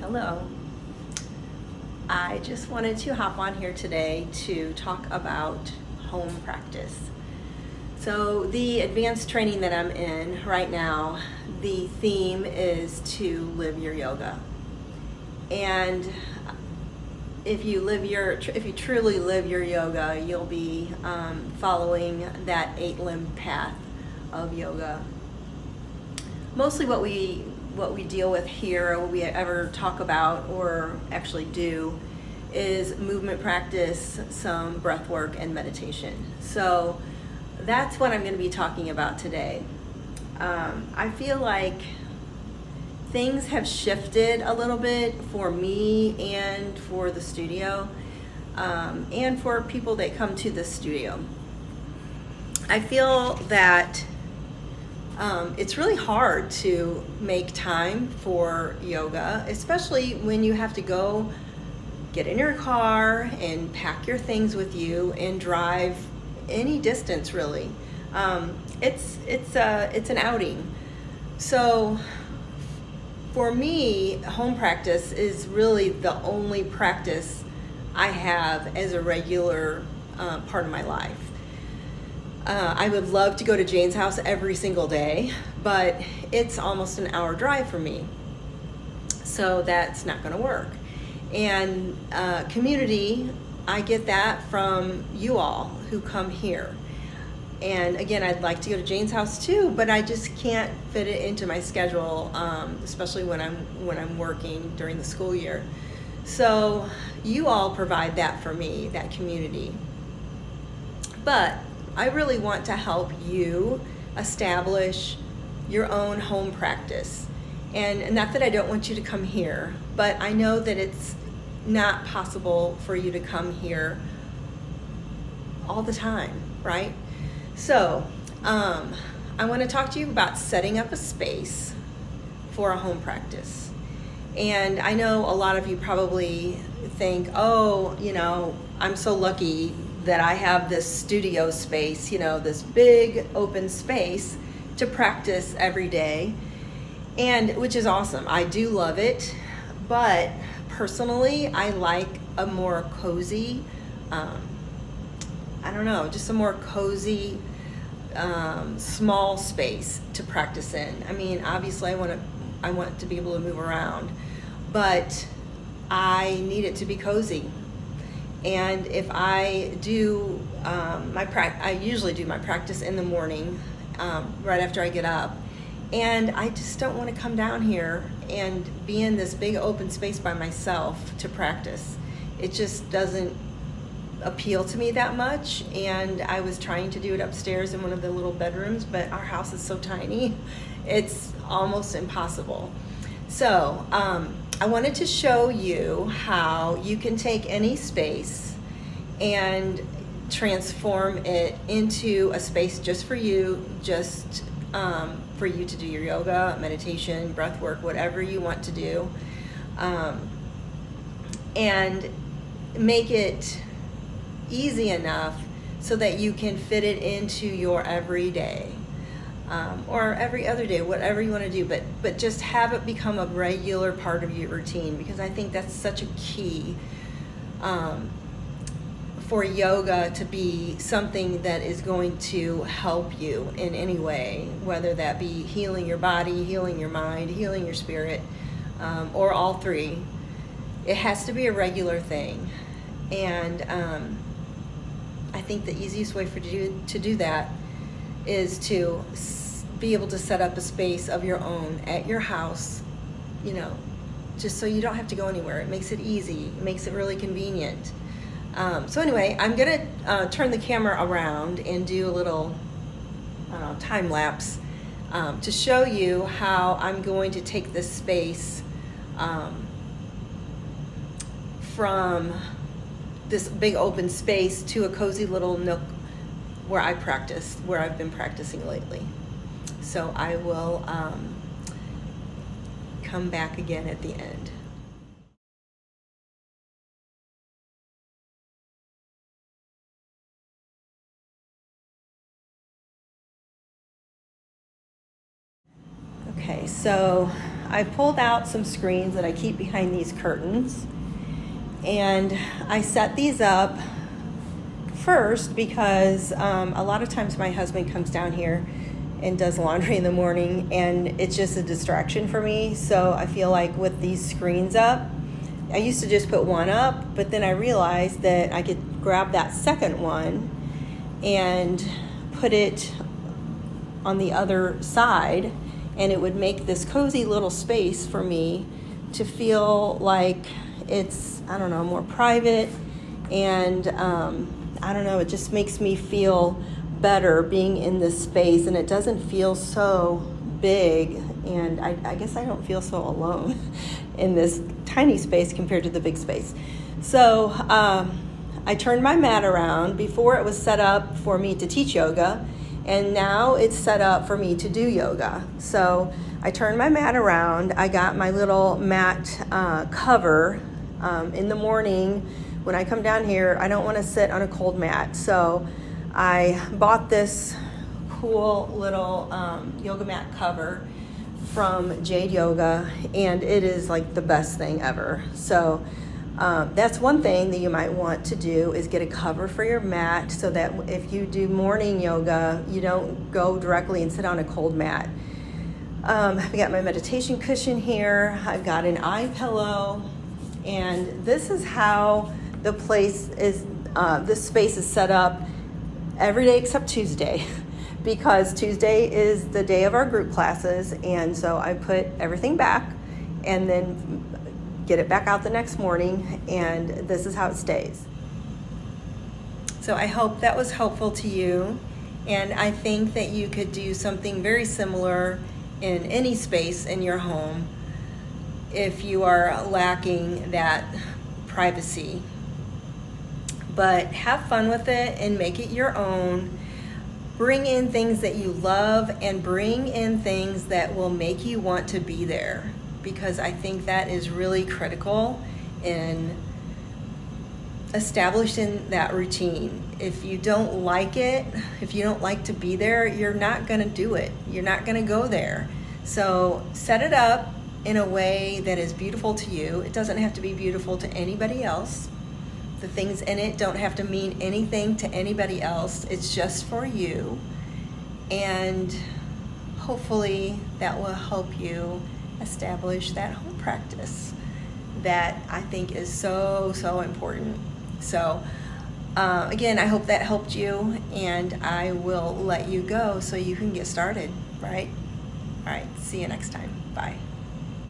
Hello. I just wanted to hop on here today to talk about home practice. So, the advanced training that I'm in right now, the theme is to live your yoga. And if you truly live your yoga, you'll be following that 8-limb path of yoga. Mostly what we deal with here, what we ever talk about or actually do, is movement practice, some breath work, and meditation. So that's what I'm going to be talking about today. I feel like things have shifted a little bit for me and for the studio, and for people that come to the studio. I feel that it's really hard to make time for yoga, especially when you have to go get in your car and pack your things with you and drive any distance, really. It's an outing. So for me, home practice is really the only practice I have as a regular part of my life. I would love to go to Jane's house every single day, but it's almost an hour drive for me. So that's not going to work. And community, I get that from you all who come here. And again, I'd like to go to Jane's house too, but I just can't fit it into my schedule, especially when I'm working during the school year. So you all provide that for me, that community. But I really want to help you establish your own home practice. And not that I don't want you to come here, but I know that it's not possible for you to come here all the time, right? So I want to talk to you about setting up a space for a home practice. And I know a lot of you probably think, oh, I'm so lucky that I have this studio space, this big open space to practice every day, and which is awesome. I do love it, but personally, I like a more cozy, just a more cozy, small space to practice in. I mean, obviously, I want to be able to move around, but I need it to be cozy. And if I do I usually do my practice in the morning, right after I get up. And I just don't want to come down here and be in this big open space by myself to practice. It just doesn't appeal to me that much. And I was trying to do it upstairs in one of the little bedrooms, but our house is so tiny, it's almost impossible. So, I wanted to show you how you can take any space and transform it into a space just for you, for you to do your yoga, meditation, breath work, whatever you want to do, and make it easy enough so that you can fit it into your everyday. Or every other day, whatever you want to do, but just have it become a regular part of your routine, because I think that's such a key for yoga to be something that is going to help you in any way, whether that be healing your body, healing your mind, healing your spirit, or all three. It has to be a regular thing, and I think the easiest way to do that is to be able to set up a space of your own at your house, just so you don't have to go anywhere. It makes it easy. It makes it really convenient. So anyway, I'm going to turn the camera around and do a little time lapse to show you how I'm going to take this space from this big open space to a cozy little nook where I've been practicing lately. So I will come back again at the end. Okay, so I pulled out some screens that I keep behind these curtains, and I set these up first because a lot of times my husband comes down here and does laundry in the morning, and it's just a distraction for me. So I feel like with these screens up, I used to just put one up, but then I realized that I could grab that second one and put it on the other side, and it would make this cozy little space for me to feel like it's, I don't know, more private, and I don't know, it just makes me feel better being in this space, and it doesn't feel so big, and I guess I don't feel so alone in this tiny space compared to the big space. So I turned my mat around. Before it was set up for me to teach yoga, and now it's set up for me to do yoga. So I turned my mat around. I got my little mat cover. In the morning when I come down here, I don't want to sit on a cold mat. So I bought this cool little yoga mat cover from Jade Yoga, and it is like the best thing ever. So that's one thing that you might want to do, is get a cover for your mat so that if you do morning yoga, you don't go directly and sit on a cold mat. I've got my meditation cushion here. I've got an eye pillow, and this is how the place is, this space is set up every day except Tuesday, because Tuesday is the day of our group classes, and so I put everything back and then get it back out the next morning, and this is how it stays. So I hope that was helpful to you, and I think that you could do something very similar in any space in your home if you are lacking that privacy. But have fun with it and make it your own. Bring in things that you love, and bring in things that will make you want to be there, because I think that is really critical in establishing that routine. If you don't like it, if you don't like to be there, you're not going to do it. You're not going to go there. So set it up in a way that is beautiful to you. It doesn't have to be beautiful to anybody else. The things in it don't have to mean anything to anybody else. It's just for you. And hopefully that will help you establish that home practice that I think is so, so important. So again, I hope that helped you, and I will let you go so you can get started, right? All right, see you next time. Bye.